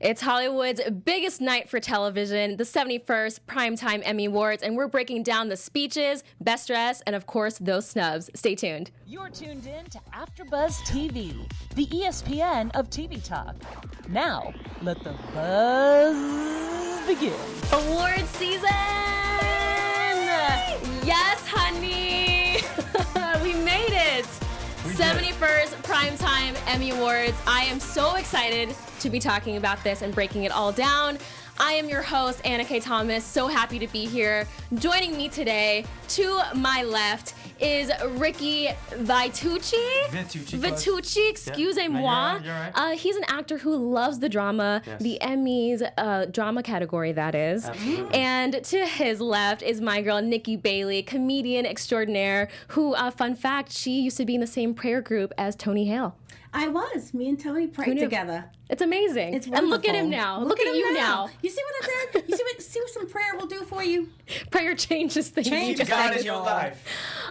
It's Hollywood's biggest night for television, the 71st Primetime Emmy Awards, and we're breaking down the speeches, best dress, and of course, those snubs. Stay tuned. You're tuned in to AfterBuzz TV, the ESPN of TV talk. Now, let the buzz begin. Award season! Yes, honey! We made it! 71st Primetime Emmy Awards. I am so excited to be talking about this and breaking it all down. I am your host, Anna K. Thomas. So happy to be here. Joining me today, to my left, is Ricky Vitucci, excusez-moi. You're right. He's an actor who loves the drama, the Emmys, drama category, that is. Absolutely. And to his left is my girl, Nikki Bailey, comedian extraordinaire, who, fun fact, she used to be in the same prayer group as Tony Hale. I was. Me and Tony prayed together. It's amazing. It's and look at wonderful. him now. Look at you now. You see what I did? You see what some prayer will do for you? Prayer changes things. Change you God guys. in your life.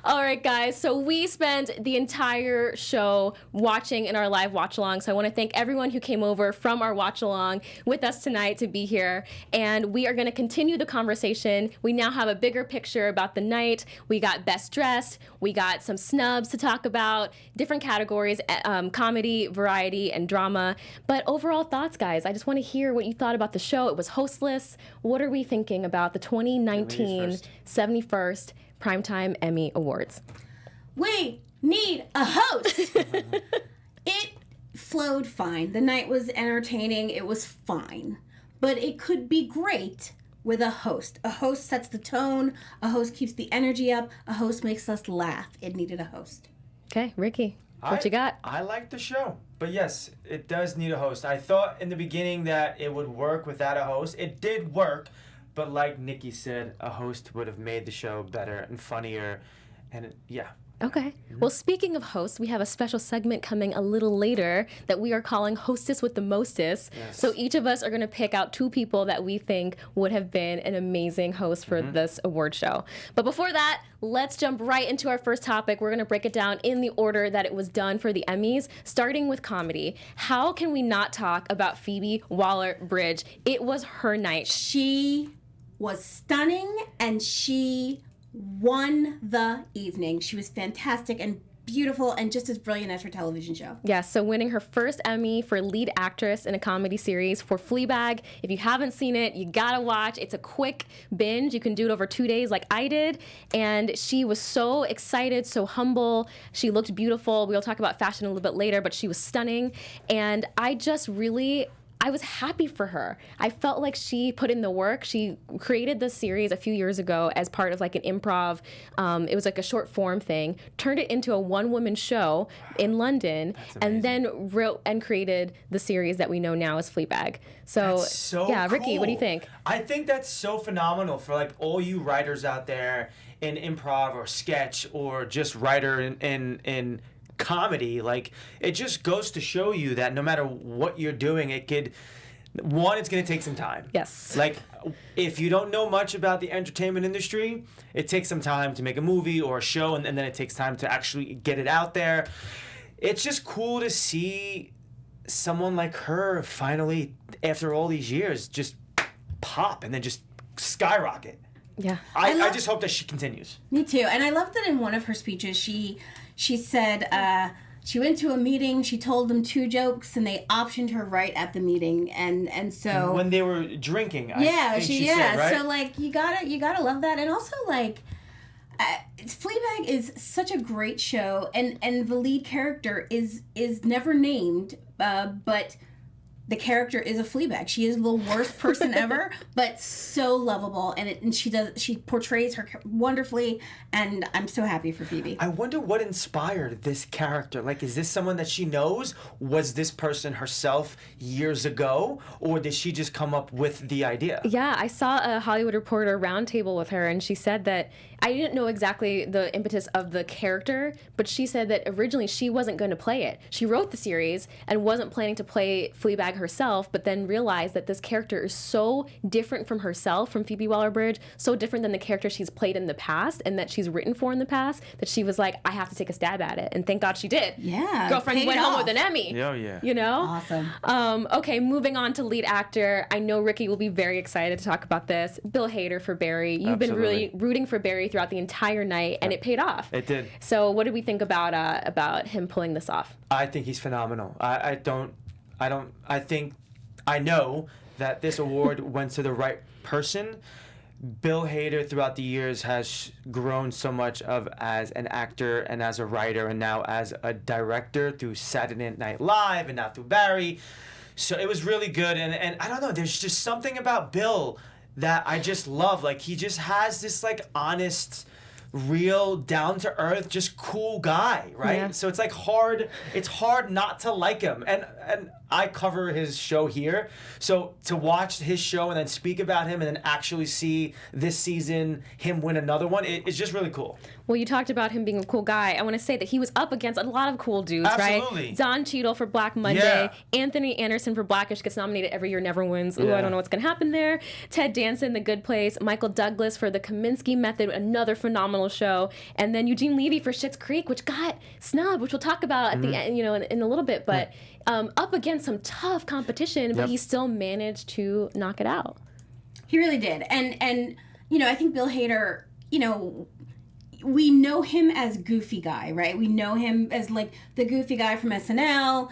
All right, guys. So we spent the entire show watching in our live watch-along. So I want to thank everyone who came over from our watch-along with us tonight to be here. And we are going to continue the conversation. We now have a bigger picture about the night. We got best dressed. We got some snubs to talk about, different categories, comedy, variety, and drama. But overall thoughts, guys. I just want to hear what you thought about the show. It was hostless. What are we thinking about the 2019 71st Primetime Emmy Awards? We need a host. It flowed fine. The night was entertaining. It was fine. But it could be great with a host. A host sets the tone. A host keeps the energy up. A host makes us laugh. It needed a host. Okay, Ricky, what you got? I like the show. But yes, it does need a host. I thought in the beginning that it would work without a host. It did work. But like Nikki said, a host would have made the show better and funnier. And yeah. Okay. Well, speaking of hosts, we have a special segment coming a little later that we are calling Hostess with the Mostest. Yes. So each of us are going to pick out two people that we think would have been an amazing host for this award show. But before that, let's jump right into our first topic. We're going to break it down in the order that it was done for the Emmys, starting with comedy. How can we not talk about Phoebe Waller-Bridge? It was her night. She was stunning, and she won the evening. She was fantastic and beautiful and just as brilliant as her television show. Yes, so winning her first Emmy for lead actress in a comedy series for Fleabag. If you haven't seen it, you gotta watch. It's a quick binge. You can do it over 2 days like I did. And she was so excited, so humble. She looked beautiful. We'll talk about fashion a little bit later, but she was stunning. And I was happy for her. I felt like she put in the work. She created this series a few years ago as part of like an improv. It was like a short form thing. Turned it into a one-woman show in London, and then wrote and created the series that we know now as Fleabag. So, That's so yeah, Ricky, cool. what do you think? I think that's so phenomenal for like all you writers out there in improv or sketch or just writer in comedy. Like, it just goes to show you that no matter what you're doing, it's going to take some time. Yes. Like, if you don't know much about the entertainment industry, it takes some time to make a movie or a show, and then it takes time to actually get it out there. It's just cool to see someone like her finally, after all these years, just pop and then just skyrocket. Yeah. I just hope that she continues. Me too. And I love that in one of her speeches, she said she went to a meeting, she told them 2 jokes, and they optioned her right at the meeting. And so When they were drinking, I think she said, right? So like you gotta love that. And also like Fleabag is such a great show, and the lead character is never named, but the character is a Fleabag. She is the worst person ever, but so lovable, and she portrays her wonderfully, and I'm so happy for Phoebe. I wonder what inspired this character. Like, is this someone that she knows? Was this person herself years ago, or did she just come up with the idea? Yeah, I saw a Hollywood Reporter roundtable with her, and she said that I didn't know exactly the impetus of the character, but she said that originally she wasn't going to play it. She wrote the series and wasn't planning to play Fleabag herself, but then realized that this character is so different from herself, from Phoebe Waller-Bridge, so different than the character she's played in the past and that she's written for in the past, that she was like, I have to take a stab at it. And thank God she did. Yeah. Girlfriend went home with an Emmy. Oh, yeah. You know? Awesome. Okay, moving on to lead actor. I know Ricky will be very excited to talk about this. Bill Hader for Barry. You've been really rooting for Barry throughout the entire night, and it paid off. It did. So what did we think about him pulling this off? I think he's phenomenal. I know that this award went to the right person. Bill Hader throughout the years has grown so much as an actor and as a writer and now as a director through Saturday Night Live and now through Barry. So it was really good. And I don't know, there's just something about Bill that I just love. Like, he just has this, like, honest, real, down-to-earth, just cool guy, right? Yeah. So it's like it's hard not to like him. And I cover his show here, so to watch his show and then speak about him and then actually see this season him win another one, it's just really cool. Well, you talked about him being a cool guy. I want to say that he was up against a lot of cool dudes, Absolutely. right? Don Cheadle for Black Monday. Yeah. Anthony Anderson for Blackish gets nominated every year, never wins. Ooh, I don't know what's going to happen there. Ted Danson, The Good Place. Michael Douglas for The Kaminsky Method, another phenomenal show. And then Eugene Levy for Schitt's Creek, which got snubbed, which we'll talk about at the end, in a little bit. But up against some tough competition, but he still managed to knock it out. He really did. And I think Bill Hader, we know him as goofy guy, right? We know him as like the goofy guy from SNL,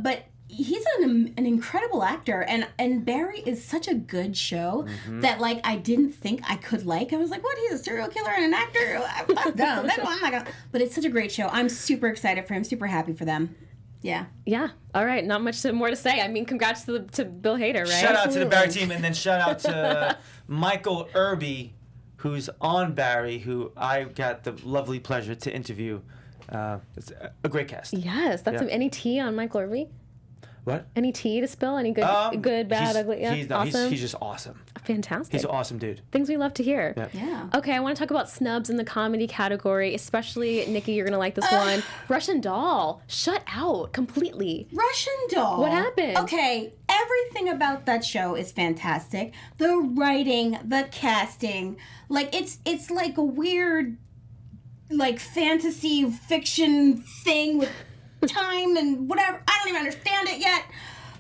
but he's an incredible actor, and Barry is such a good show that like I didn't think I could like. I was like, what? He's a serial killer and an actor? That's dumb. I'm not gonna. But it's such a great show. I'm super excited for him. Super happy for them. Yeah. Yeah. All right. Not much more to say. I mean, congrats to Bill Hader, right? Shout out to the Barry team, and then shout out to Michael Irby, who's on Barry, who I got the lovely pleasure to interview. It's a great cast. Yes. That's any tea on Michael Irby? What? Any tea to spill? Any good, bad, ugly? Yeah. Awesome. He's just awesome. Fantastic. He's an awesome dude. Things we love to hear. Yeah. Okay, I want to talk about snubs in the comedy category, especially, Nikki, you're going to like this one. Russian Doll, shut out completely. Russian Doll. What happened? Okay, everything about that show is fantastic. The writing, the casting, like it's like a weird, like fantasy fiction thing with time and whatever. I don't even understand it yet.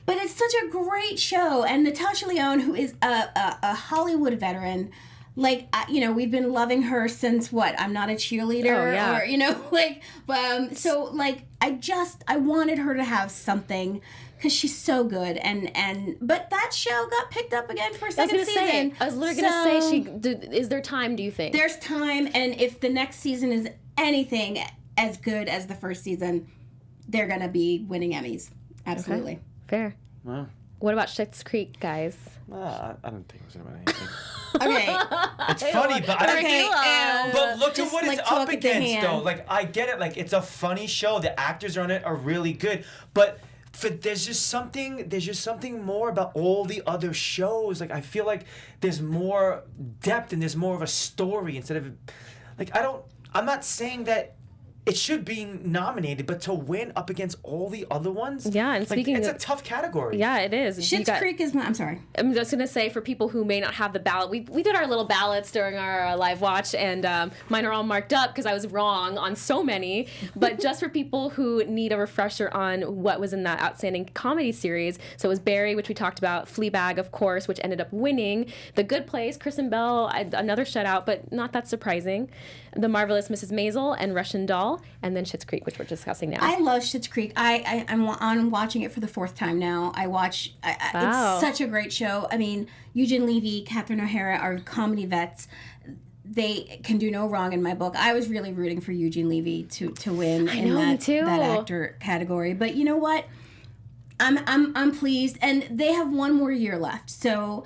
But it's such a great show, and Natasha Lyonne, who is a Hollywood veteran, like we've been loving her since what? I'm Not a Cheerleader, or so like I wanted her to have something because she's so good, but that show got picked up again for a second season. I was literally gonna say, is there time? Do you think there's time? And if the next season is anything as good as the first season, they're gonna be winning Emmys. Absolutely. Okay. Fair. Wow. What about Schitt's Creek, guys? I don't think it was about anything. Okay. It's funny, but but look at what it's up against, though. Like, I get it. Like, it's a funny show. The actors on it are really good, but there's just something more about all the other shows. Like, I feel like there's more depth and there's more of a story instead of, like, I'm not saying that it should be nominated, but to win up against all the other ones, yeah. And speaking, it's a tough category. Yeah, it is. Schitt's Creek is. I'm sorry. I'm just gonna say, for people who may not have the ballot, we did our little ballots during our live watch, and mine are all marked up because I was wrong on so many. But just for people who need a refresher on what was in that outstanding comedy series, so it was Barry, which we talked about, Fleabag, of course, which ended up winning, The Good Place, Kristen Bell, another shutout, but not that surprising, The Marvelous Mrs. Maisel, and Russian Doll. And then Schitt's Creek, which we're discussing now. I love Schitt's Creek. I'm watching it for the fourth time now. Wow. It's such a great show. I mean, Eugene Levy, Catherine O'Hara are comedy vets. They can do no wrong in my book. I was really rooting for Eugene Levy to win that actor category. But you know what? I'm pleased, and they have one more year left. So,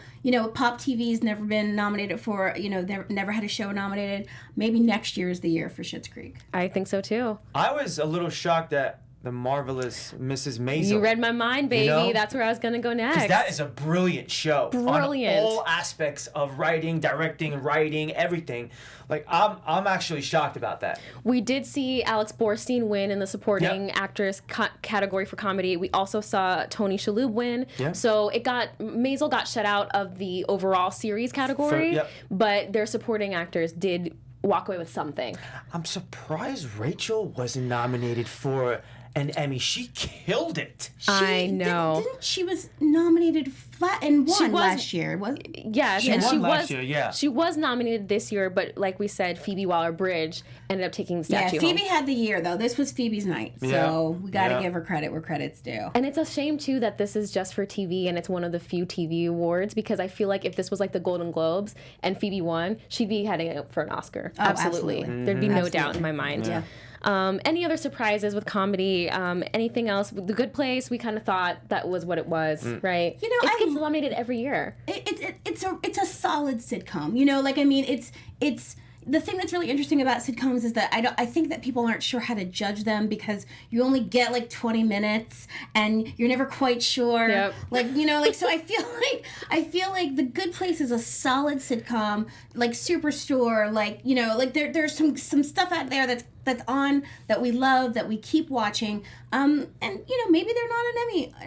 Pop TV's never been nominated for, they've never had a show nominated. Maybe next year is the year for Schitt's Creek. I think so too. I was a little shocked that The Marvelous Mrs. Maisel. You read my mind, baby. You know? That's where I was going to go next. Because that is a brilliant show. Brilliant. On all aspects of writing, directing, writing, everything. Like, I'm actually shocked about that. We did see Alex Borstein win in the supporting actress category for comedy. We also saw Tony Shalhoub win. Yeah. So Maisel got shut out of the overall series category, but their supporting actors did walk away with something. I'm surprised Rachel wasn't nominated for an Emmy. She killed it. I know. She was nominated and won last year. Yes, She and won she last was. year, yeah. She was nominated this year, but like we said, Phoebe Waller-Bridge ended up taking the statue home. Phoebe had the year though. This was Phoebe's night, so we got to give her credit where credit's due. And it's a shame too that this is just for TV and it's one of the few TV awards, because I feel like if this was like the Golden Globes and Phoebe won, she'd be heading up for an Oscar. Oh, absolutely. There'd be no doubt in my mind. Yeah. Any other surprises with comedy? Anything else? The Good Place, we kind of thought that was what it was, right? You know, it gets nominated every year. It's a solid sitcom. You know, like, I mean, it's the thing that's really interesting about sitcoms is that I think that people aren't sure how to judge them because you only get like 20 minutes and you're never quite sure. Yep. Like, you know, like, so I feel like The Good Place is a solid sitcom, like Superstore, like, you know, like there's some stuff out there that's on that we love, that we keep watching. And you know, maybe they're not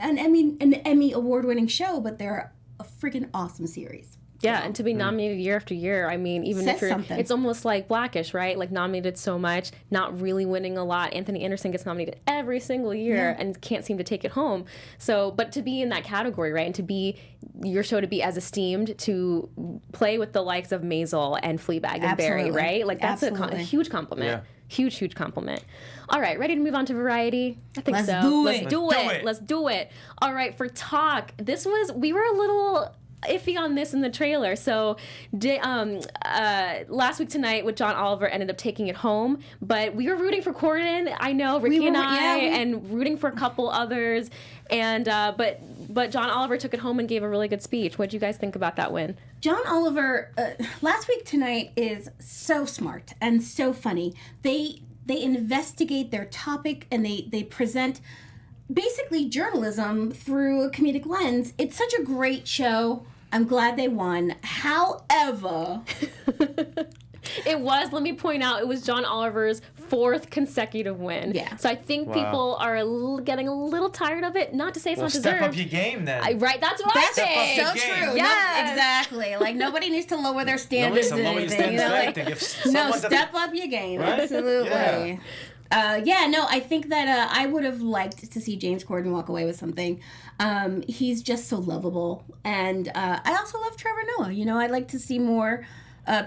an Emmy award-winning show, but they're a freaking awesome series. Yeah, and to be nominated year after year, I mean, even Says if you're, something. it's almost like Blackish, right? Like nominated so much, not really winning a lot. Anthony Anderson gets nominated every single year and can't seem to take it home. So, but to be in that category, right, and to be your show to be as esteemed, to play with the likes of Maisel and Fleabag and Barry, right? Like that's a huge compliment. Yeah. Huge compliment. All right, ready to move on to variety? I think Let's so. do Let's it. do it. Let's do it. All right, for talk, we were a little iffy on this in the trailer. So last week tonight with John Oliver ended up taking it home, but we were rooting for Corden. I know, Ricky and I, and rooting for a couple others. And but John Oliver took it home and gave a really good speech. What do you guys think about that win? John Oliver, Last Week Tonight is so smart and so funny. They investigate their topic and they present basically journalism through a comedic lens. It's such a great show. I'm glad they won. However, let me point out, it was John Oliver's 4th consecutive win. Yeah. So I think people are getting a little tired of it. Not to say it's not deserved. Step up your game then. Right, that's what I think. Step so up your game. true. Yes. No, exactly. Like, nobody needs to lower their standards. Lower your standards for anything. If Step up your game. Right? Absolutely. I think that I would have liked to see James Corden walk away with something. He's just so lovable. And I also love Trevor Noah. You know, I'd like to see more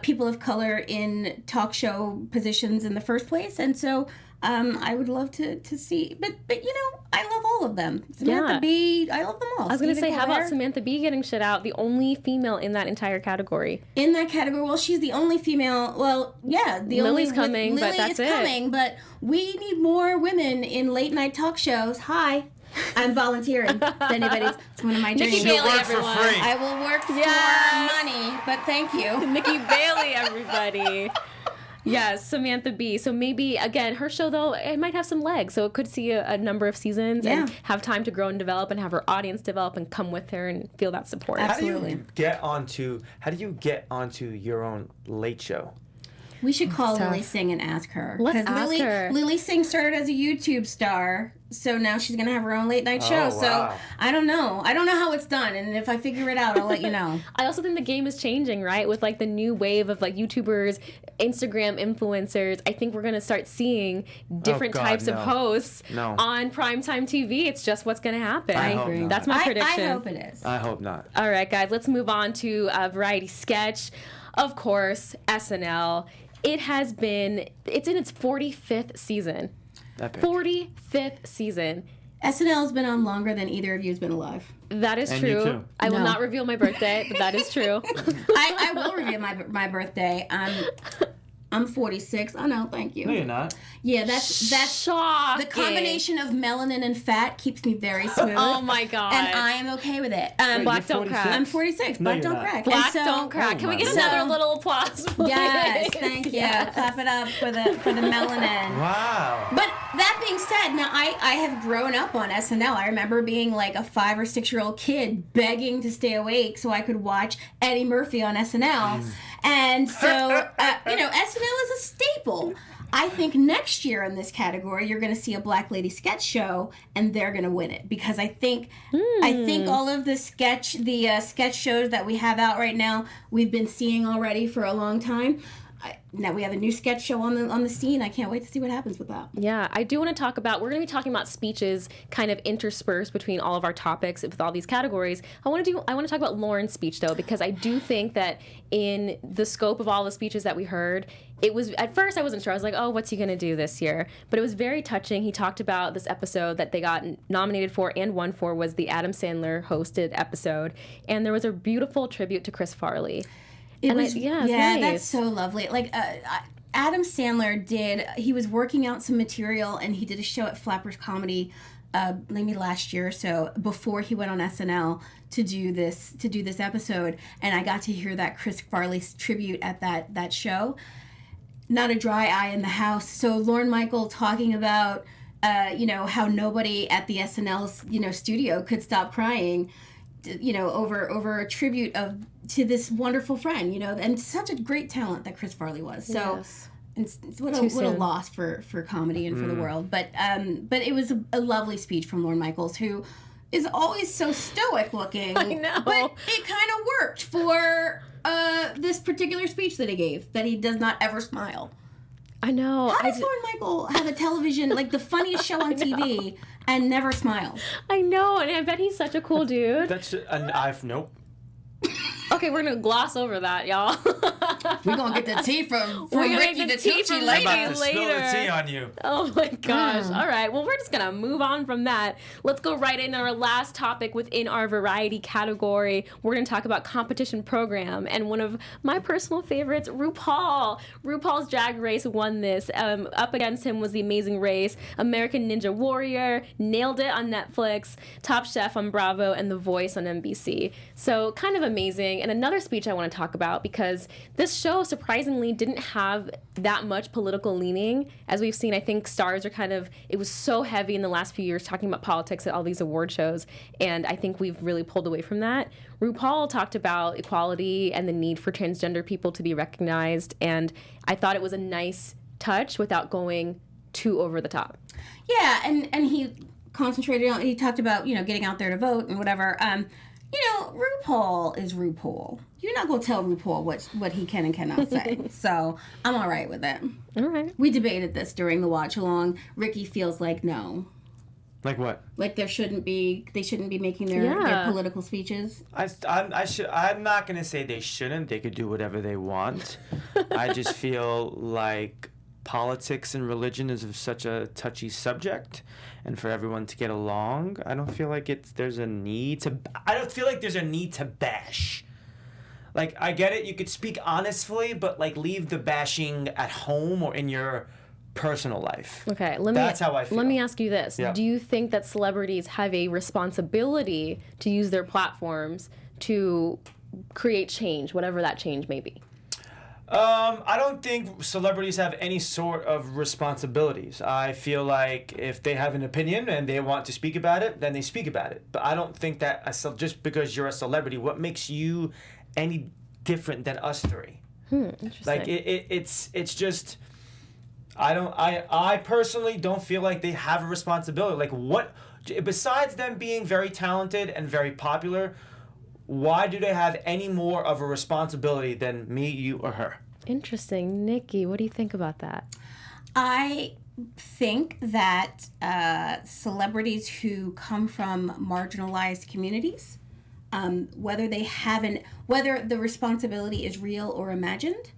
people of color in talk show positions in the first place. And so I would love to see, but you know, I love all of them. Samantha Bee, I love them all. I was going to say, how about Samantha Bee getting shut out? The only female in that entire category. In that category, well, she's the only femle. Well, yeah, Lily's coming, Lily but that's is coming, but we need more women in late night talk shows. Hi. I'm volunteering. It's one of my dreams. Nikki Bailey, work everyone. for free. I will work for money, but thank you. Nikki Bailey, everybody. Yes, Samantha Bee. So maybe, again, her show, though, it might have some legs. So it could see a number of seasons and have time to grow and develop and have her audience develop and come with her and feel that support. Absolutely. How do you get onto your own late show? We should call Lily Singh and ask her. Let's ask her. Lily Singh started as a YouTube star, so now she's going to have her own late night show. Wow. So I don't know. I don't know how it's done, and if I figure it out, I'll let you know. I also think the game is changing, right? With like the new wave of like YouTubers, Instagram influencers. I think we're going to start seeing different types of hosts on primetime TV. It's just what's going to happen. I agree. That's my prediction. I hope it is. I hope not. All right, guys, let's move on to a variety sketch. Of course, SNL. It's in its 45th season. 45th season. SNL has been on longer than either of you has been alive. That is And true. you too. I will not reveal my birthday, but that is true. I will reveal my birthday. I'm 46. Oh no, thank you. No, you're not. Yeah, that's shocking. the combination of melanin and fat keeps me very smooth. Oh my god. And I am okay with it. Black don't crack. I'm 46. No, Black you're don't not. crack. Black And so, don't crack. Can we get another little applause? Please? Yes, thank you. Yes. Clap it up for the melanin. Wow. But That being said, now I have grown up on SNL. I remember being like a 5 or 6 year old kid begging to stay awake so I could watch Eddie Murphy on SNL. And so, SNL is a staple. I think next year in this category, you're going to see a Black Lady sketch show, and they're going to win it because I think all of the sketch shows that we have out right now, we've been seeing already for a long time. Now we have a new sketch show on the scene. I can't wait to see what happens with that. Yeah, I do want to talk about, we're going to be talking about speeches kind of interspersed between all of our topics with all these categories. I want to talk about Lauren's speech though, because I do think that in the scope of all the speeches that we heard, it was, at first I wasn't sure. I was like, oh, what's he going to do this year? But it was very touching. He talked about this episode that they got nominated for and won for was the Adam Sandler hosted episode. And there was a beautiful tribute to Chris Farley. Nice. That's so lovely. Like Adam Sandler he was working out some material, and he did a show at Flappers Comedy maybe last year or so before he went on SNL to do this episode, and I got to hear that Chris Farley tribute at that show. Not a dry eye in the house. So Lorne Michael talking about how nobody at the SNL studio could stop crying, over a tribute to this wonderful friend, and such a great talent that Chris Farley was. So yes. It's what a loss for comedy and for the world. But it was a lovely speech from Lorne Michaels, who is always so stoic looking. I know. But it kind of worked for this particular speech that he gave, that he does not ever smile. I know. How does Lorne Michael have a television, like the funniest show on TV, and never smiles? I know, and I bet he's such a cool dude. Nope. Okay, we're gonna gloss over that, y'all. We're gonna get the tea from We're gonna Ricky get the tea from later. I'm about to spill the tea on you. Oh my gosh. All right. Well, we're just going to move on from that. Let's go right into our last topic within our variety category. We're going to talk about competition program. And one of my personal favorites, RuPaul. RuPaul's Drag Race won this. Up against him was The Amazing Race, American Ninja Warrior, Nailed It on Netflix, Top Chef on Bravo, and The Voice on NBC. So kind of amazing. And another speech I want to talk about, because this show surprisingly didn't have that much political leaning. As we've seen, I think stars are it was so heavy in the last few years talking about politics at all these award shows, and I think we've really pulled away from that. RuPaul talked about equality and the need for transgender people to be recognized, and I thought it was a nice touch without going too over the top. Yeah, and he he talked about, getting out there to vote and whatever. RuPaul is RuPaul. You're not going to tell RuPaul what he can and cannot say. So I'm all right with it. All right. We debated this during the watch along. Ricky feels like no. Like what? Like they shouldn't be making their political speeches. I'm not going to say they shouldn't. They could do whatever they want. I just feel like politics and religion is such a touchy subject, and for everyone to get along, I don't feel like there's a need to bash. Like, I get it, you could speak honestly, but like leave the bashing at home or in your personal life. Okay, that's how I feel. Let me ask you this. Yeah. Do you think that celebrities have a responsibility to use their platforms to create change, whatever that change may be? I don't think celebrities have any sort of responsibilities. I feel like if they have an opinion and they want to speak about it, then they speak about it. But I don't think that just because you're a celebrity, what makes you any different than us three? Interesting. Like it's just, I personally don't feel like they have a responsibility. Like, what, besides them being very talented and very popular, why do they have any more of a responsibility than me, you, or her? Interesting. Nikki, what do you think about that? I think that celebrities who come from marginalized communities, whether the responsibility is real or imagined,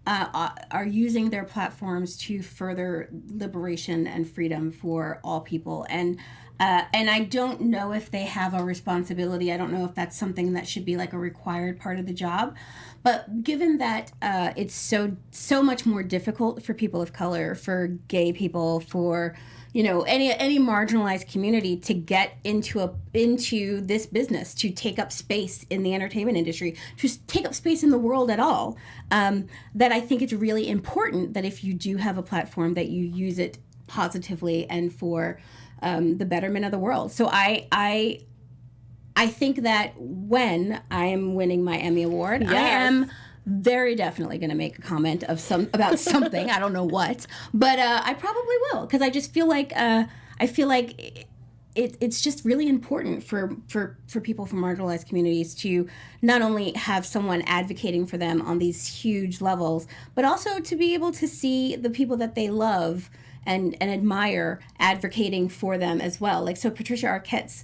are using their platforms to further liberation and freedom for all people. And I don't know if they have a responsibility. I don't know if that's something that should be like a required part of the job. But given that it's so much more difficult for people of color, for gay people, for any marginalized community to get into this business, to take up space in the entertainment industry, to take up space in the world at all, that I think it's really important that if you do have a platform, that you use it positively and for the betterment of the world. So I think that when I am winning my Emmy Award, I am very definitely going to make a comment about something. I don't know what, but I probably will, because I just feel like it's just really important for people from marginalized communities to not only have someone advocating for them on these huge levels, but also to be able to see the people that they love and admire advocating for them as well. Like, so Patricia Arquette's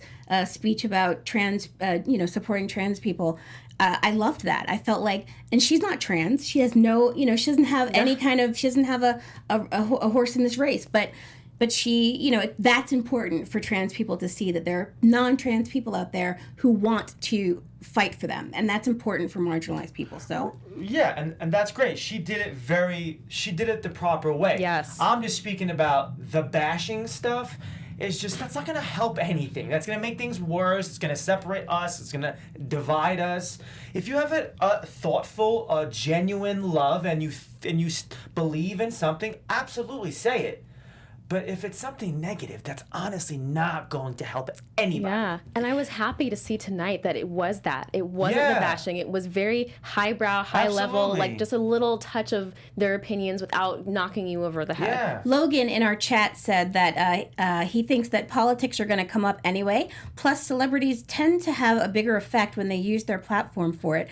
speech about supporting trans people, I loved that. I felt like, and she's not trans. She has no, she doesn't have any kind of, she doesn't have a horse in this race, but she, that's important for trans people to see that there are non-trans people out there who want to fight for them, and that's important for marginalized people. So yeah, and that's great. She did it the proper way. Yes. I'm just speaking about the bashing stuff. It's just, that's not going to help anything. That's going to make things worse. It's going to separate us. It's going to divide us. If you have a thoughtful, genuine love and you believe in something, absolutely say it. But if it's something negative, that's honestly not going to help anybody. Yeah, and I was happy to see tonight that it was that. It wasn't the bashing. It was very highbrow, high level, like just a little touch of their opinions without knocking you over the head. Yeah. Logan in our chat said that he thinks that politics are going to come up anyway. Plus, celebrities tend to have a bigger effect when they use their platform for it.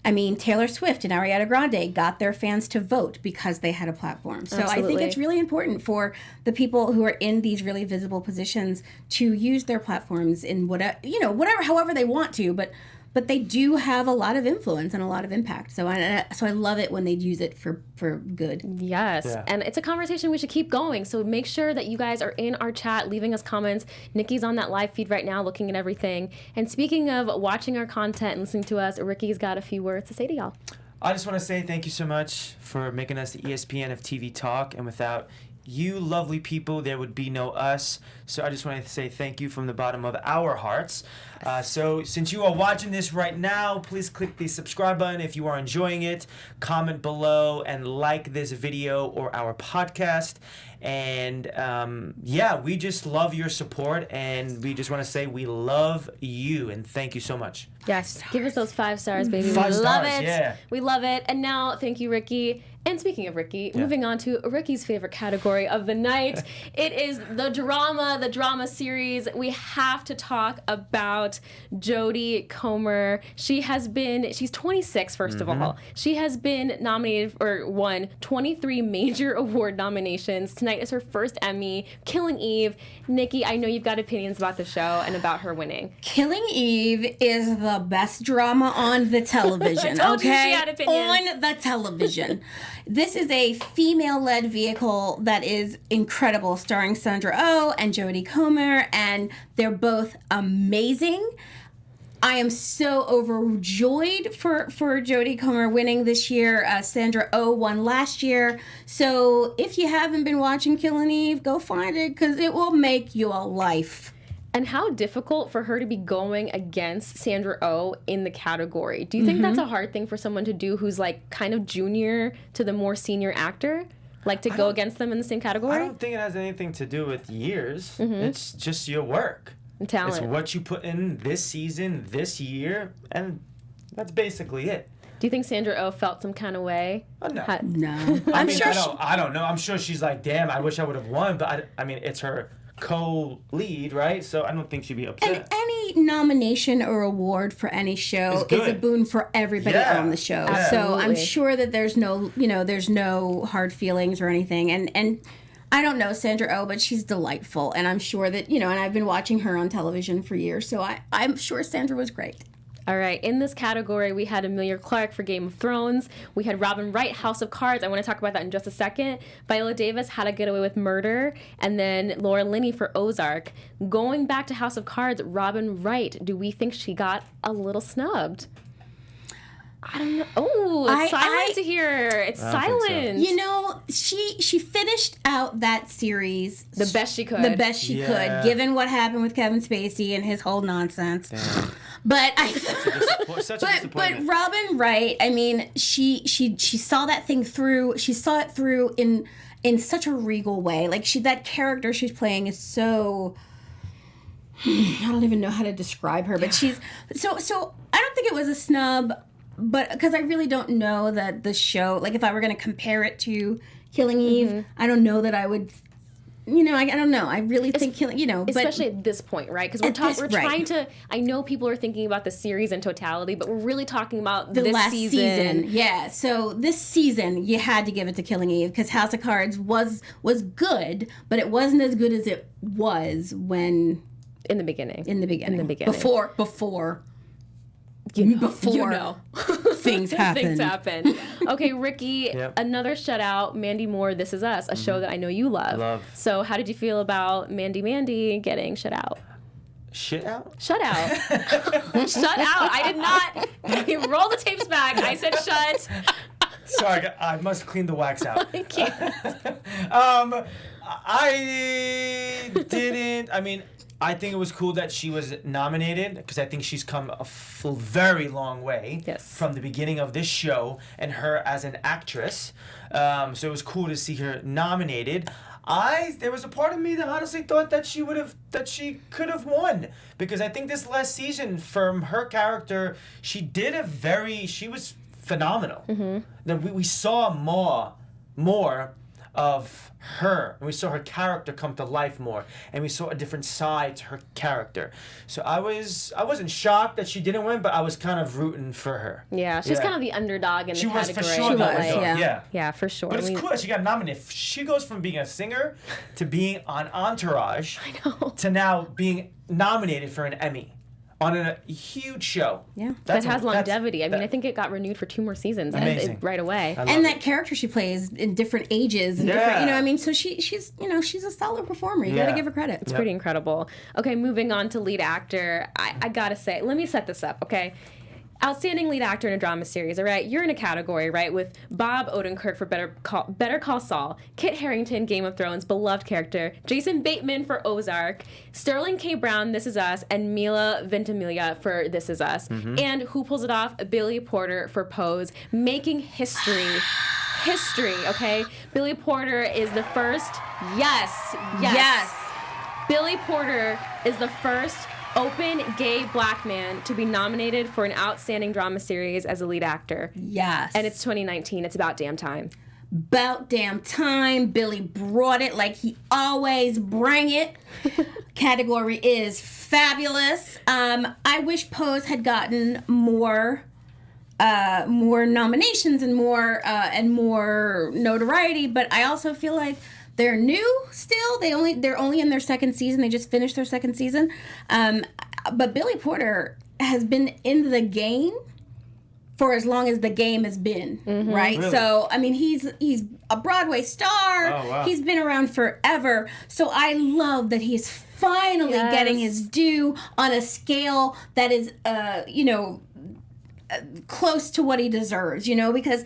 I mean, Taylor Swift and Ariana Grande got their fans to vote because they had a platform. So I think it's really important for the people who are in these really visible positions to use their platforms in however they want to, but they do have a lot of influence and a lot of impact. So I love it when they use it for good. Yes, and it's a conversation we should keep going. So make sure that you guys are in our chat, leaving us comments. Nikki's on that live feed right now, looking at everything. And speaking of watching our content and listening to us, Ricky's got a few words to say to y'all. I just want to say thank you so much for making us the ESPN of TV talk, and without you lovely people, there would be no us. So I just want to say thank you from the bottom of our hearts. So since you are watching this right now, please click the subscribe button if you are enjoying it. Comment below and like this video or our podcast. And we just love your support, and we just want to say we love you and thank you so much. Yes, give us those 5 stars, baby. Five we love stars, it. yeah. We love it. And now, thank you, Ricky. And speaking of Ricky, moving on to Ricky's favorite category of the night. It is the drama series. We have to talk about Jodie Comer. She's 26, first of all. She has been nominated or won 23 major award nominations. Tonight is her first Emmy, Killing Eve. Nikki, I know you've got opinions about the show and about her winning. Killing Eve is the best drama on the television, I told you okay? she had opinions. On the television. This is a female-led vehicle that is incredible, starring Sandra Oh and Jodie Comer, and they're both amazing. I am so overjoyed for Jodie Comer winning this year. Sandra Oh won last year. So if you haven't been watching Killing Eve, go find it, because it will make your life. And how difficult for her to be going against Sandra Oh in the category. Do you think that's a hard thing for someone to do who's like kind of junior to the more senior actor? Like to go against them in the same category? I don't think it has anything to do with years. It's just your work. Talent. It's what you put in this season, this year, and that's basically it. Do you think Sandra Oh felt some kind of way? No. I don't know. I'm sure she's like, damn, I wish I would have won, but I mean, it's her co-lead, right? So I don't think she'd be upset. And any nomination or award for any show is a boon for everybody on the show. Yeah. So I'm sure that there's no hard feelings or anything. And I don't know Sandra Oh, but she's delightful. And I'm sure that, and I've been watching her on television for years. So I'm sure Sandra was great. All right, in this category, we had Emilia Clarke for Game of Thrones. We had Robin Wright, House of Cards. I want to talk about that in just a second. Viola Davis, How to Get Away with Murder. And then Laura Linney for Ozark. Going back to House of Cards, Robin Wright, do we think she got a little snubbed? I don't know. Oh, it's silent to hear. It's silent. So. She finished out that series the best she could. Could, given what happened with Kevin Spacey and his whole nonsense. Damn. But but Robin Wright, I mean, she saw that thing through. She saw it through in in such a regal way. Like that character she's playing is so. I don't even know how to describe her, but she's so. I don't think it was a snub, but because I really don't know that the show. Like if I were going to compare it to Killing Eve, I don't know that I would. I don't know. I really think Killing. Especially at this point, right? Because we're trying to. I know people are thinking about the series in totality, but we're really talking about the this last season. Yeah. So this season, you had to give it to Killing Eve because House of Cards was good, but it wasn't as good as it was when. In the beginning. Before things happen. Okay, Ricky, another shout out, Mandy Moore, This Is Us, a show that I know you love. So how did you feel about Mandy getting shut out? Shit out? Shut out. Shut out. I did not roll the tapes back. I said shut. Sorry, I must clean the wax out. I can't. I didn't. I mean, I think it was cool that she was nominated because I think she's come a very long way from the beginning of this show and her as an actress. So it was cool to see her nominated. There was a part of me that honestly thought that she could have won because I think this last season from her character, she was phenomenal. That we saw more of her, and we saw her character come to life more, and we saw a different side to her character. So I wasn't shocked that she didn't win, but I was kind of rooting for her. Yeah, she's kind of the underdog in the category. She was for sure the underdog. Yeah, for sure. But it's cool that she got nominated. She goes from being a singer to being on Entourage to now being nominated for an Emmy. On a huge show. Yeah. That has longevity. I mean, I think it got renewed for 2 more seasons right away. And that character she plays in different ages and different, so she's a solid performer. You got to give her credit. It's pretty incredible. Okay, moving on to lead actor. I got to say, let me set this up, okay? Outstanding lead actor in a drama series, all right? You're in a category, right, with Bob Odenkirk for Better Call Saul, Kit Harington, Game of Thrones, beloved character, Jason Bateman for Ozark, Sterling K. Brown, This Is Us, and Mila Ventimiglia for This Is Us. And who pulls it off? Billy Porter for Pose, making history. Okay? Billy Porter is the first, yes. Billy Porter is the first open gay black man to be nominated for an outstanding drama series as a lead actor. Yes. And it's 2019. It's about damn time. About damn time. Billy brought it like he always bring it. Category is fabulous. I wish Pose had gotten more nominations and more notoriety, but I also feel like they're new still. They're only in their second season. They just finished their second season. But Billy Porter has been in the game for as long as the game has been, right? Really? So, I mean, he's a Broadway star. Oh, wow. He's been around forever. So I love that he's finally getting his due on a scale that is, close to what he deserves, because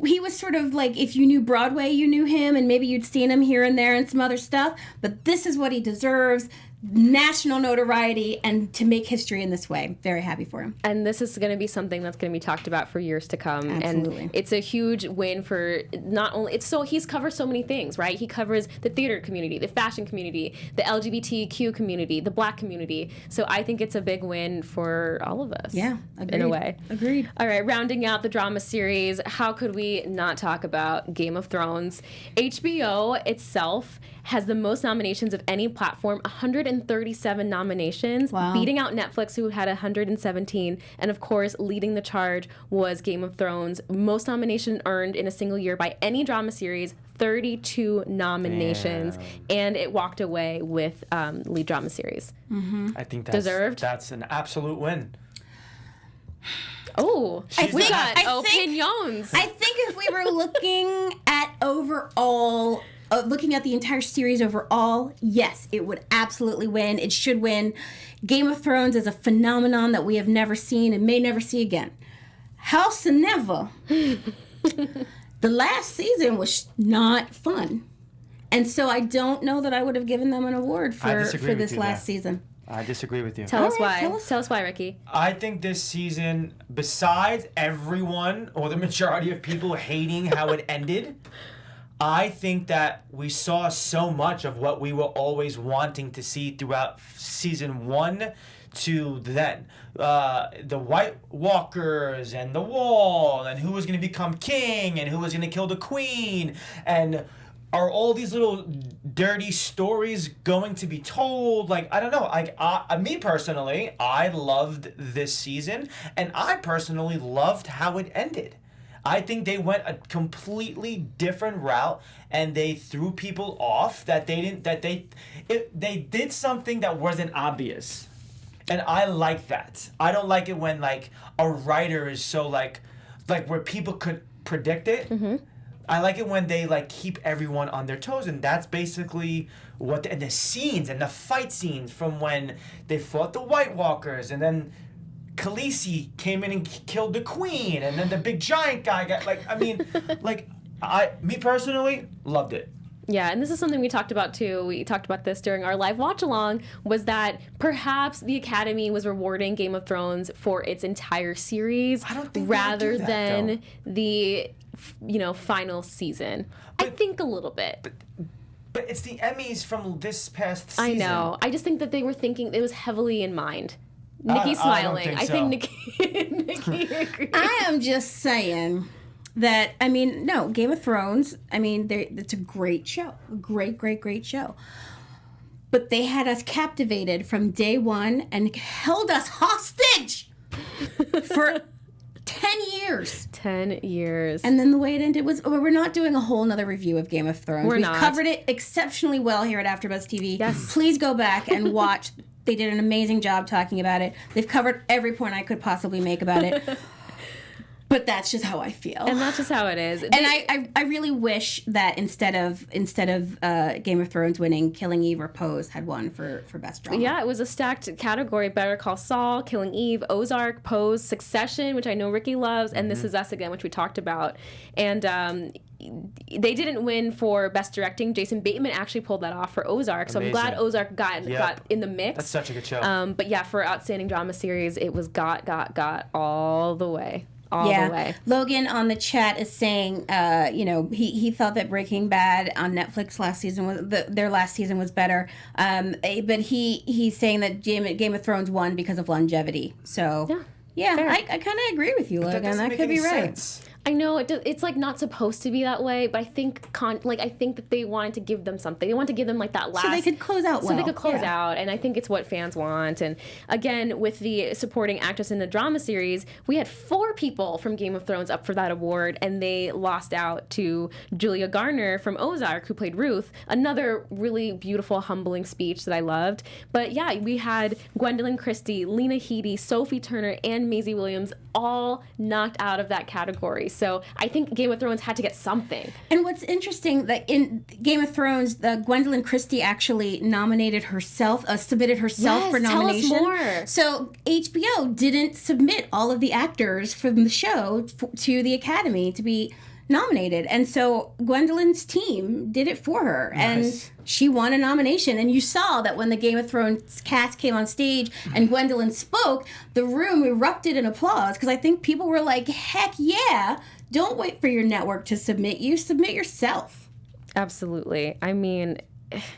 he was sort of like, if you knew Broadway, you knew him, and maybe you'd seen him here and there and some other stuff, but this is what he deserves. National notoriety, and to make history in this way. Very happy for him. And this is going to be something that's going to be talked about for years to come. Absolutely. And it's a huge win for not only, he's covered so many things, right? He covers the theater community, the fashion community, the LGBTQ community, the black community. So I think it's a big win for all of us. Yeah, agreed. In a way. Agreed. All right, rounding out the drama series, how could we not talk about Game of Thrones? HBO itself has the most nominations of any platform, 137 nominations, beating out Netflix, who had 117. And of course, leading the charge was Game of Thrones. Most nomination earned in a single year by any drama series, 32 nominations. Damn. And it walked away with lead drama series. I think that's deserved. That's an absolute win. Oh, we got opinions. I think if we were looking at overall, looking at the entire series overall, yes, it would absolutely win. It should win. Game of Thrones is a phenomenon that we have never seen and may never see again. Howsoever, the last season was not fun. And so I don't know that I would have given them an award for this last season. I disagree with you. Tell us why. Tell us why, Ricky. I think this season, besides everyone or the majority of people hating how it ended, I think that we saw so much of what we were always wanting to see throughout season 1 to then. The White Walkers and the Wall and who was going to become king and who was going to kill the queen, and are all these little dirty stories going to be told? Like, I don't know. Me personally, I loved this season, and I personally loved how it ended. I think they went a completely different route, and they threw people off that they did something that wasn't obvious. And I like that. I don't like it when like a writer is so like where people could predict it. Mm-hmm. I like it when they like keep everyone on their toes, and that's basically what and the scenes and the fight scenes from when they fought the White Walkers, and then Khaleesi came in and killed the queen, and then the big giant guy got me personally loved it. Yeah, and this is something we talked about too. We talked about this during our live watch along, was that perhaps the Academy was rewarding Game of Thrones for its entire series rather than the final season. I think a little bit. But it's the Emmys from this past season. I know. I just think that they were thinking it was heavily in mind. Nikki's smiling. I think Nikki agrees. I am just saying that, no, Game of Thrones, it's a great show. A great show. But they had us captivated from day one and held us hostage for 10 years. 10 years. And then the way it ended was, we're not doing a whole nother review of Game of Thrones. We've not. Covered it exceptionally well here at AfterBuzz TV. Yes. Please go back and watch. They did an amazing job talking about it. They've covered every point I could possibly make about it. But that's just how I feel. And that's just how it is. And I really wish that instead of Game of Thrones winning, Killing Eve or Pose had won for Best Drama. Yeah, it was a stacked category. Better Call Saul, Killing Eve, Ozark, Pose, Succession, which I know Ricky loves, and This Is Us Again, which we talked about. And they didn't win for Best Directing. Jason Bateman actually pulled that off for Ozark. So Amazing. I'm glad Ozark got in the mix. That's such a good show. But yeah, for Outstanding Drama Series, it was got all the way. All the way. Logan on the chat is saying, he thought that Breaking Bad on Netflix last season their last season was better. But he's saying that Game of Thrones won because of longevity. So yeah, I kind of agree with you, Logan. That could be right. Sense. I know it's like not supposed to be that way, but I think I think that they wanted to give them something. They wanted to give them like that last, so they could close out. So they could close out, and I think it's what fans want. And again, with the supporting actress in the drama series, we had 4 people from Game of Thrones up for that award, and they lost out to Julia Garner from Ozark, who played Ruth. Another really beautiful, humbling speech that I loved. But yeah, we had Gwendolyn Christie, Lena Headey, Sophie Turner, and Maisie Williams all knocked out of that category. So I think Game of Thrones had to get something. And what's interesting, that in Game of Thrones, Gwendolyn Christie actually nominated herself, submitted herself for nomination. Tell us more. So HBO didn't submit all of the actors from the show to the Academy to be nominated. And so Gwendolyn's team did it for her. Nice. And she won a nomination. And you saw that when the Game of Thrones cast came on stage and Gwendolyn spoke, the room erupted in applause, because I think people were like, heck yeah, don't wait for your network to submit you. Submit yourself. Absolutely. I mean...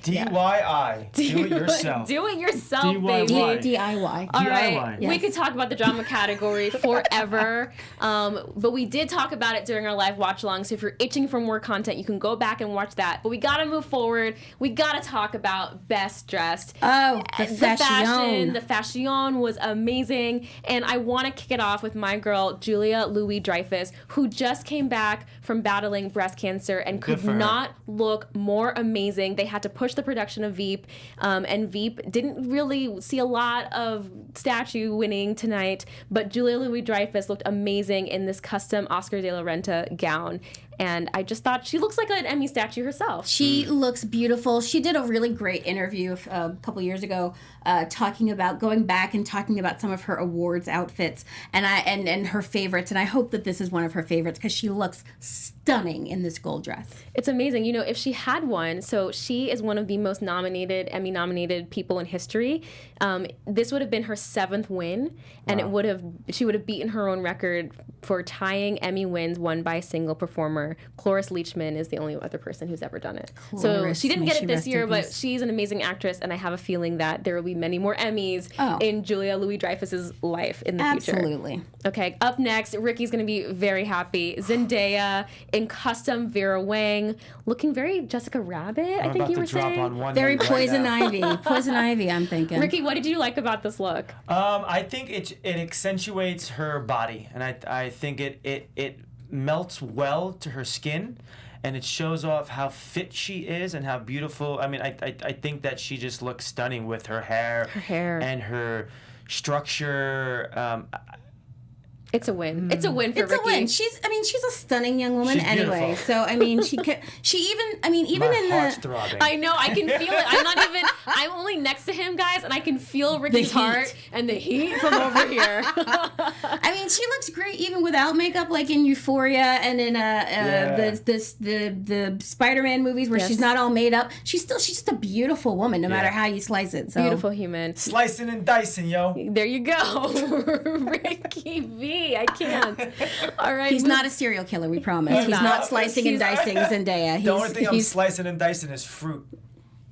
DIY. Do it yourself. Do it yourself, DIY. baby. DIY. All right. Yes. We could talk about the drama category forever, but we did talk about it during our live watch along. So if you're itching for more content, you can go back and watch that. But we got to move forward. We got to talk about Best Dressed. Oh, the fashion. The fashion was amazing. And I want to kick it off with my girl, Julia Louis-Dreyfus, who just came back from battling breast cancer and could not look more amazing. They had to push the production of Veep, and Veep didn't really see a lot of statue winning tonight, but Julia Louis-Dreyfus looked amazing in this custom Oscar de la Renta gown. And I just thought she looks like an Emmy statue herself. She looks beautiful. She did a really great interview a couple years ago, going back and talking about some of her awards outfits and her favorites. And I hope that this is one of her favorites, because she looks stunning in this gold dress. It's amazing. You know, if she had one, so she is one of the most Emmy nominated people in history. This would have been her 7th win, and she would have beaten her own record for tying Emmy wins won by a single performer. Cloris Leachman is the only other person who's ever done it. So Cloris, she didn't may get she it this rest in year, but peace. she's an amazing actress, and I have a feeling that there will be many more Emmys in Julia Louis-Dreyfus's life in the future. Absolutely. Okay, up next, Ricky's going to be very happy. Zendaya in Custom Vera Wang, looking very Jessica Rabbit, I think you were saying. Very Poison Ivy. Poison Ivy, I'm thinking. Ricky, what did you like about this look? I think it accentuates her body, and I think it melts well to her skin, and it shows off how fit she is and how beautiful. I mean, I think that she just looks stunning with her hair, and her structure. It's a win. It's a win for It's Ricky. a win. She's a stunning young woman She's anyway. beautiful. So I mean, even My in heart's the throbbing. I know, I can feel it. I'm only next to him, guys, and I can feel Ricky's heat. heart and the heat from over here. I mean, she looks great even without makeup, like in Euphoria and in the Spider-Man movies where Yes. she's not all made up. She's just a beautiful woman, no matter how you slice it. So Beautiful human. Slicing and dicing, yo. There you go. Ricky V. I can't. All right. he's not a serial killer. We promise. He's not. not slicing and dicing Zendaya. The only thing I'm he's slicing and dicing is fruit.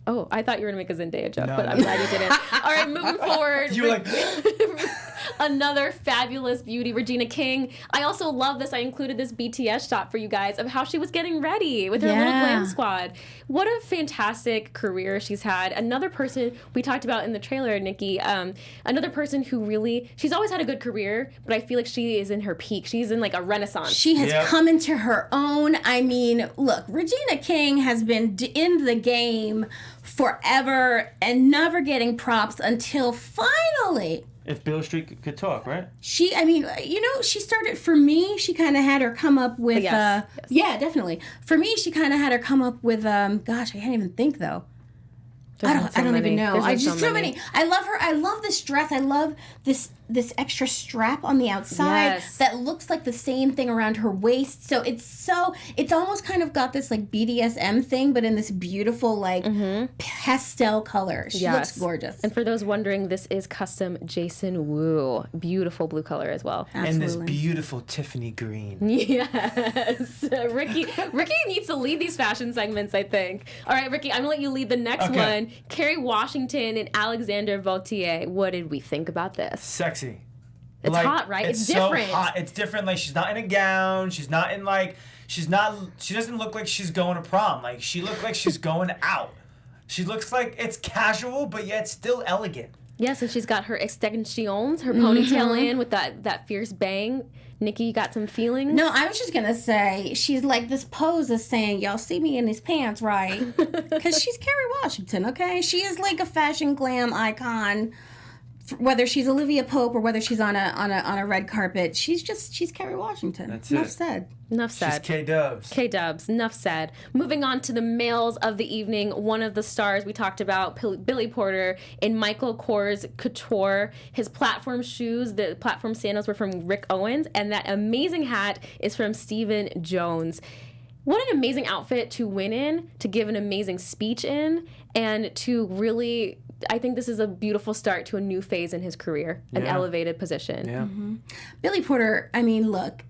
Oh, I thought you were going to make a Zendaya joke, No, but no. I'm glad you didn't. All right, moving forward. You like Another fabulous beauty, Regina King. I also love this. I included this BTS shot for you guys of how she was getting ready with her little glam squad. What a fantastic career she's had. Another person we talked about in the trailer, Nikki, another person who really, she's always had a good career, but I feel like she is in her peak. She's in like a renaissance. She has come into her own. I mean, look, Regina King has been in the game forever and never getting props until finally. if Beale Street could talk, right? She started, for me, she kind of had her come up with, Yes. yeah, definitely. For me, she kind of had her come up with, gosh, I can't even think though. I don't even know. I just so many. I love her. I love this dress. I love this extra strap on the outside that looks like the same thing around her waist. So it's almost kind of got this like BDSM thing, but in this beautiful like pastel color. She looks gorgeous. And for those wondering, this is custom Jason Wu. Beautiful blue color as well. Absolutely. And this beautiful Tiffany green. Yes. Ricky needs to lead these fashion segments, I think. All right, Ricky, I'm going to let you lead the next one. Kerry Washington and Alexander Vautier. What did we think about this? Sexy. It's hot, right? It's different. So hot. It's different. Like, she's not in a gown. She doesn't look like she's going to prom. Like, she looks like she's going out. She looks like it's casual, but yet still elegant. Yes, and she's got her extensions, her ponytail in with that fierce bang. Nikki, you got some feelings? No, I was just going to say, she's like, this pose is saying, y'all see me in these pants, right? Because she's Kerry Washington, okay? She is like a fashion glam icon. Whether she's Olivia Pope or whether she's on a red carpet, she's Kerry Washington. That's Enough it. said. Enough said. She's K-Dubs. K-Dubs, enough said. Moving on to the males of the evening, one of the stars we talked about, Billy Porter in Michael Kors Couture. His platform shoes, the platform sandals were from Rick Owens, and that amazing hat is from Stephen Jones. What an amazing outfit to win in, to give an amazing speech in, and to really... I think this is a beautiful start to a new phase in his career, an elevated position. Yeah. Billy Porter, I mean, look,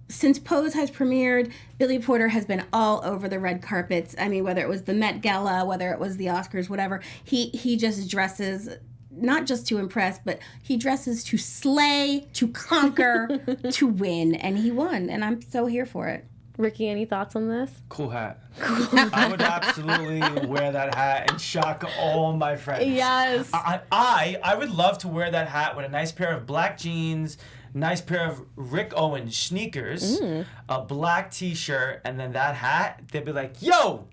since Pose has premiered, Billy Porter has been all over the red carpets. I mean, whether it was the Met Gala, whether it was the Oscars, whatever, he just dresses not just to impress, but he dresses to slay, to conquer, to win, and he won, and I'm so here for it. Ricky, any thoughts on this? Cool hat. I would absolutely wear that hat and shock all my friends. Yes. I would love to wear that hat with a nice pair of black jeans, nice pair of Rick Owens sneakers, a black t-shirt, and then that hat. They'd be like, yo!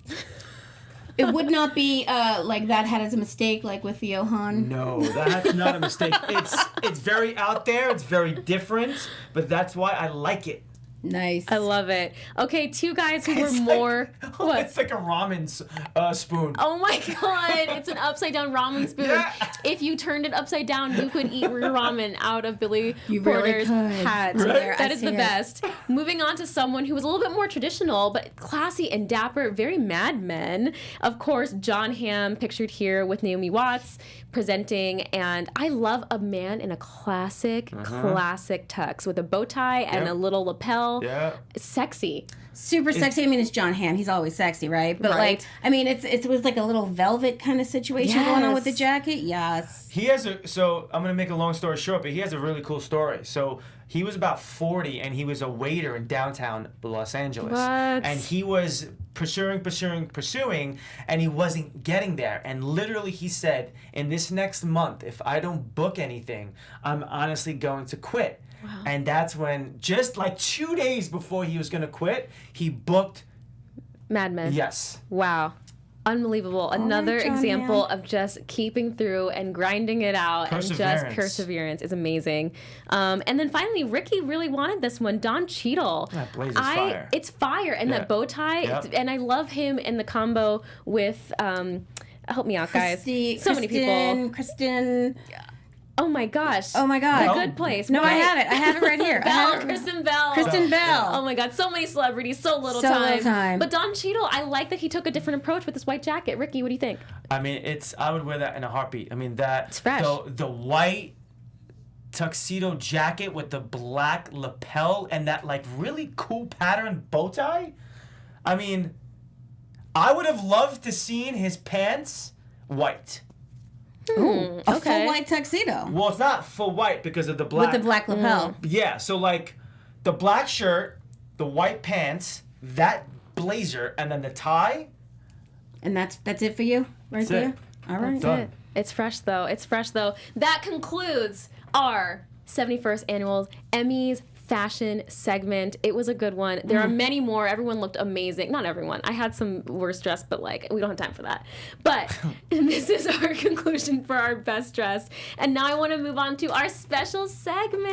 It would not be like that hat as a mistake, like with the Johan. No, that's not a mistake. It's very out there. It's very different, but that's why I like it. Nice. I love it. Okay, two guys who were more... What? It's like a ramen spoon. Oh my god, it's an upside down ramen spoon. Yeah. If you turned it upside down, you could eat ramen out of Billy You really Porter's could. hat. Right? That I is see the it. best. Moving on to someone who was a little bit more traditional, but classy and dapper, very Mad Men. Of course, John Hamm, pictured here with Naomi Watts, presenting, and I love a man in a classic tux with a bow tie and Yep. a little lapel. Yeah. Sexy. Super sexy. I mean, it's John Hamm. He's always sexy, right? But Right. like, I mean, it was like a little velvet kind of situation going on with the Yes. jacket. Yes. He has so I'm going to make a long story short, but he has a really cool story. So he was about 40 and he was a waiter in downtown Los Angeles. What? And he was pursuing, and he wasn't getting there. And literally he said, in this next month, if I don't book anything, I'm honestly going to quit. Wow. And that's when, just like 2 days before he was going to quit, he booked. Mad Men. Yes. Wow. Unbelievable. Another John example Hamm. of just keeping through and grinding it out and just perseverance is amazing. And then finally, Ricky really wanted this one. Don Cheadle. That blaze is fire. It's fire. And Yeah. that bow tie. Yep. And I love him in the combo with, help me out, guys. Many people. Kristen. Oh my gosh. Oh my God. The Good Place. No, I right? have it. I have it right here. I have Belle, it. Kristen Bell. Kristen Bell. Oh my God, so many celebrities, so little So time. little time. But Don Cheadle, I like that he took a different approach with this white jacket. Ricky, what do you think? I mean, I would wear that in a heartbeat. I mean, It's fresh. the white tuxedo jacket with the black lapel and that like really cool pattern bow tie. I mean, I would have loved to seen his pants white. A okay. full white tuxedo Well, it's not full white because of the black. with the black lapel. Yeah, so like the black shirt, the white pants, that blazer, and then the tie. And that's it for you, right That's there. it. All right. Done. It's fresh though. That concludes our 71st annual Emmys fashion segment. It was a good one. There are many more. Everyone looked amazing. Not everyone. I had some worse dressed, but like we don't have time for that. But this is our conclusion for our best dressed. And now I want to move on to our special segment.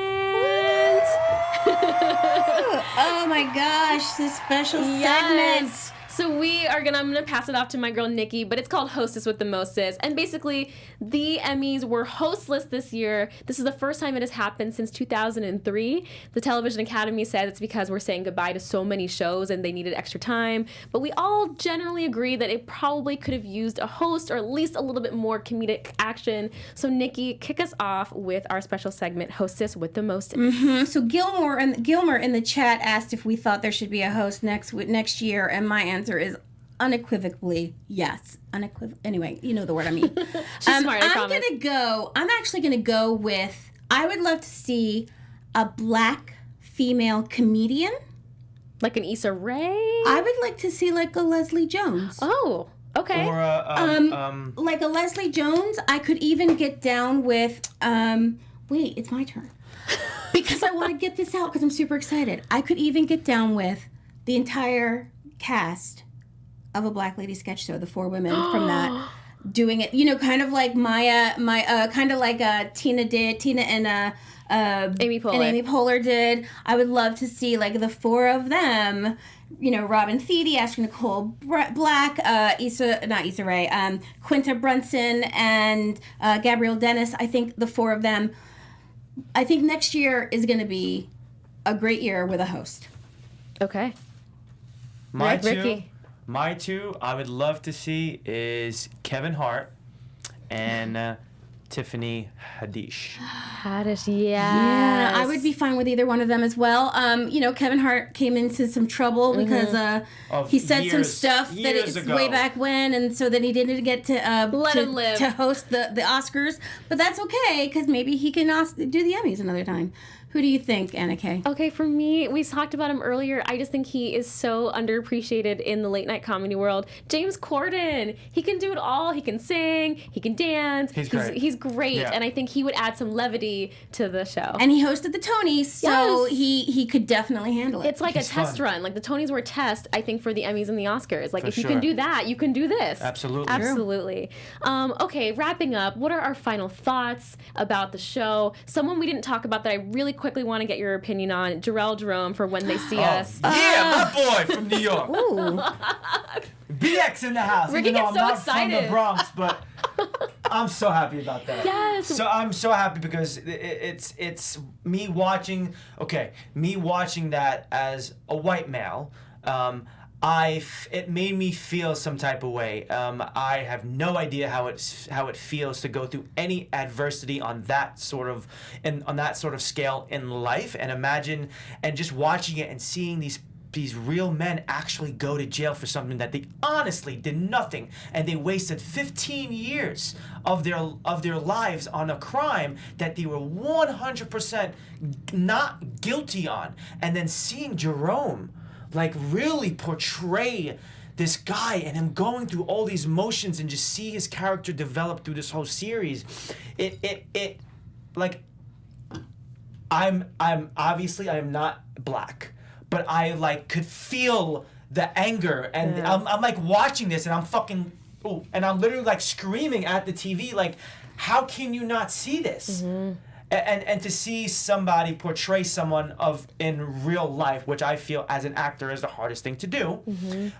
Oh my gosh, this special segment. So I'm gonna pass it off to my girl Nikki, but it's called Hostess with the Mostest. And basically, the Emmys were hostless this year. This is the first time it has happened since 2003. The Television Academy said it's because we're saying goodbye to so many shows and they needed extra time. But we all generally agree that it probably could have used a host or at least a little bit more comedic action. So Nikki, kick us off with our special segment, Hostess with the Mostest. So Gilmore in the chat asked if we thought there should be a host next year, and my answer is unequivocally yes. Anyway, you know the word I mean. She's smart, I promise. I'm actually gonna go with. I would love to see a black female comedian. Like an Issa Rae? I would like to see like a Leslie Jones. Oh, okay. Or Like a Leslie Jones. I could even get down with. Wait, it's my turn. Because I want to get this out because I'm super excited. I could even get down with the entire cast of a Black Lady sketch show, the 4 women from that, doing it, kind of like kind of like Tina and Amy Poehler. And Amy Poehler did. I would love to see like the 4 of them, Robin Thede, Ashley Nicole Black, not Issa Rae, Quinta Brunson, and Gabrielle Dennis. I think the 4 of them. I think next year is going to be a great year with a host. Okay. My two, I would love to see is Kevin Hart and Tiffany Haddish. Haddish, yes. Yeah, I would be fine with either one of them as well. Kevin Hart came into some trouble because he said some stuff that it's way back when, and so then he didn't get to Let him live. to host the Oscars. But that's okay because maybe he can do the Emmys another time. Who do you think, Anna Kay? Okay, for me, we talked about him earlier. I just think he is so underappreciated in the late night comedy world. James Corden, he can do it all. He can sing, he can dance. He's great, Yeah. and I think he would add some levity to the show. And he hosted the Tonys, so Yes. he could definitely handle it. It's like He's a test fun. run. Like the Tonys were a test, I think, for the Emmys and the Oscars. Like For if you sure. can do that, you can do this. Absolutely. Absolutely. Okay, wrapping up, what are our final thoughts about the show? Someone we didn't talk about that I really quickly want to get your opinion on Jarrell Jerome for When They See Us. Yeah, my boy from New York. Ooh. BX in the house. Ricky Even though gets I'm so not excited. from the Bronx, but I'm so happy about that. Yes. So I'm so happy because it's me watching. Okay, me watching that as a white male. It made me feel some type of way. I have no idea how it feels to go through any adversity on that sort of scale in life, and imagine and just watching it and seeing these real men actually go to jail for something that they honestly did nothing, and they wasted 15 years of their lives on a crime that they were 100% not guilty on, and then seeing Jerome like really portray this guy and him going through all these motions and just see his character develop through this whole series. It like I'm obviously I am not black, but I like could feel the anger, and I'm like watching this and I'm fucking and I'm literally like screaming at the TV like, how can you not see this? And to see somebody portray someone in real life, which I feel as an actor is the hardest thing to do.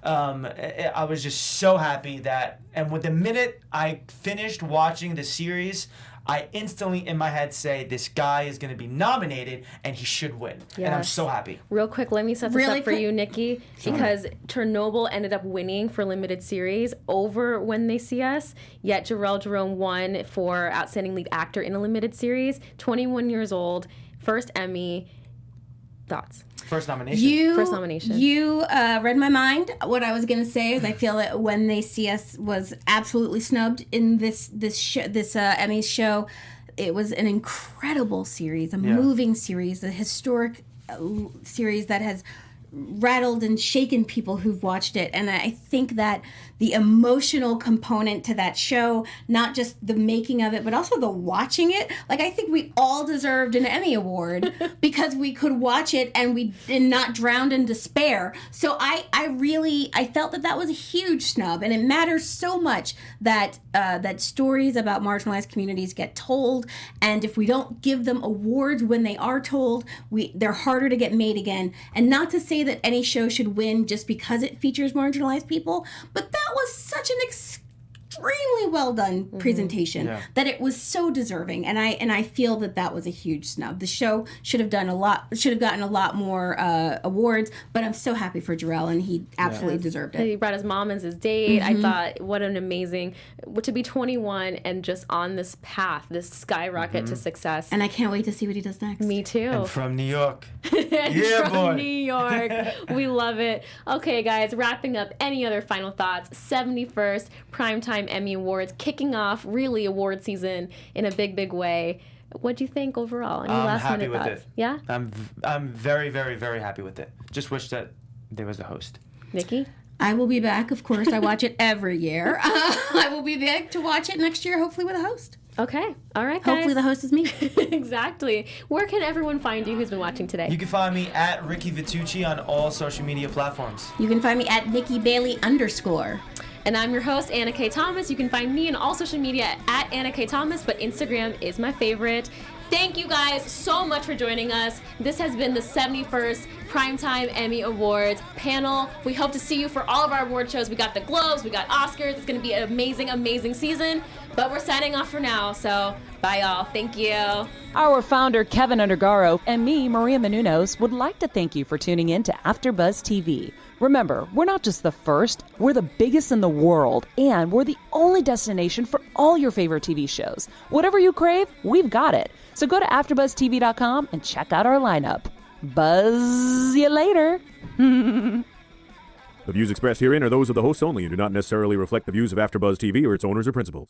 I was just so happy that, and with the minute I finished watching the series, I instantly in my head say this guy is going to be nominated and he should win. And I'm so happy. Real quick, let me set this Really up for quick? you, Nikki, because Chernobyl ended up winning for limited series over When They See Us, yet Jarrell Jerome won for Outstanding Lead Actor in a Limited Series. 21 years old, first Emmy. Thoughts? First nomination. First nomination. You read my mind. What I was going to say is I feel that When They See Us was absolutely snubbed in this Emmys show. It was an incredible series, a moving series, a historic series that has rattled and shaken people who've watched it. And I think that the emotional component to that show, not just the making of it, but also the watching it, like I think we all deserved an Emmy Award because we could watch it and we did not drowned in despair. So I felt that was a huge snub, and it matters so much that that stories about marginalized communities get told, and if we don't give them awards when they are told, they're harder to get made again. And not to say that any show should win just because it features marginalized people, but that was such an extremely well done presentation that it was so deserving, and I feel that was a huge snub. The show should have gotten a lot more awards, but I'm so happy for Jarrell, and he absolutely deserved it. He brought his mom as his date. I thought, what an amazing, to be 21 and just on this path, this skyrocket to success. And I can't wait to see what he does next. Me too. And from New York. From boy. New York. We love it. Okay, guys, wrapping up, any other final thoughts? 71st Primetime Emmy Awards kicking off really award season in a big way. What do you think overall? Any I'm last happy minute with thoughts? it. Yeah? I'm very, very, very happy with it. Just wish that there was a host. Nikki? I will be back, of course. I watch it every year. I will be back to watch it next year, hopefully with a host. Okay. All right, guys. Hopefully the host is me. Exactly. Where can everyone find you who's been watching today? You can find me at Ricky Vitucci on all social media platforms. You can find me at Nikki Bailey _ And I'm your host, Anna K. Thomas. You can find me on all social media at Anna K. Thomas, but Instagram is my favorite. Thank you guys so much for joining us. This has been the 71st Primetime Emmy Awards panel. We hope to see you for all of our award shows. We got the Globes, we got Oscars. It's going to be an amazing, amazing season. But we're signing off for now, so bye, y'all. Thank you. Our founder, Keven Undergaro, and me, Maria Menounos, would like to thank you for tuning in to AfterBuzz TV. Remember, we're not just the first, we're the biggest in the world, and we're the only destination for all your favorite TV shows. Whatever you crave, we've got it. So go to AfterBuzzTV.com and check out our lineup. Buzz you later. The views expressed herein are those of the hosts only and do not necessarily reflect the views of AfterBuzz TV or its owners or principals.